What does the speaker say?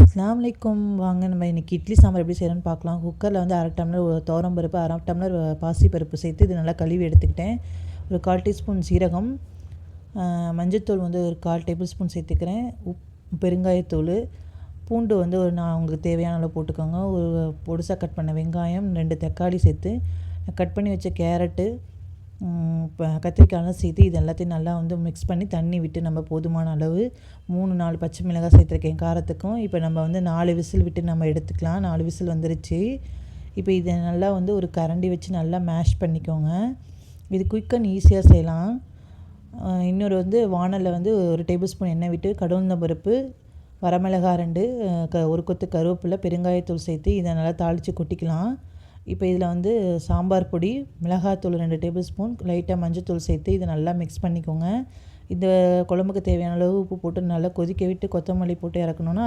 அஸ்ஸலாமு அலைக்கும். வாங்க நம்ம இன்றைக்கி இட்லி சாம்பார் எப்படி செய்கிறோன்னு பார்க்கலாம். குக்கரில் வந்து 1/2 டம்ளர் துவரம் பருப்பு, 1/2 டம்ளர் பாசிப்பருப்பு சேர்த்து இது நல்லா கழுவி எடுத்துக்கிட்டேன். ஒரு 1/4 டீஸ்பூன் சீரகம், மஞ்சள்தூள் வந்து ஒரு 1/4 டேபிள் ஸ்பூன் சேர்த்துக்கிறேன். பெருங்காயத்தூள், பூண்டு வந்து உங்களுக்கு தேவையான அளவு போட்டுக்கோங்க. ஒரு பொடிசாக கட் பண்ண வெங்காயம், 2 தக்காளி சேர்த்து கட் பண்ணி வச்ச கேரட்டு, கத்திரிக்காயெலாம் சேர்த்து இது எல்லாத்தையும் நல்லா வந்து மிக்ஸ் பண்ணி தண்ணி விட்டு நம்ம போதுமான அளவு 3-4 பச்சை மிளகாய் சேர்த்துருக்கேன் காரத்துக்கும். இப்போ நம்ம வந்து 4 விசில் விட்டு நம்ம எடுத்துக்கலாம். 4 விசில் வந்துருச்சு. இப்போ இதை நல்லா வந்து ஒரு கரண்டி வச்சு நல்லா மேஷ் பண்ணிக்கோங்க. இது குயிக் அண்ட் ஈஸியாக செய்யலாம். இன்னொரு வந்து வானலில் வந்து ஒரு டேபிள் ஸ்பூன் எண்ணெய் விட்டு கடுகுளுந்தம் பருப்பு, வரமிளகாய் 2, ஒரு கொத்து கருவேப்பிலை, பெருங்காயத்தூள் சேர்த்து இதை நல்லா தாளித்து கொட்டிக்கலாம். இப்போ இதில் வந்து சாம்பார் பொடி, மிளகாய்த்தூள் 2 டேபிள் ஸ்பூன், லைட்டாக மஞ்சள்தூள் சேர்த்து இதை நல்லா மிக்ஸ் பண்ணிக்கோங்க. இந்த குழம்புக்கு தேவையான அளவு உப்பு போட்டு நல்லா கொதிக்க விட்டு கொத்தமல்லி போட்டு இறக்கணுன்னா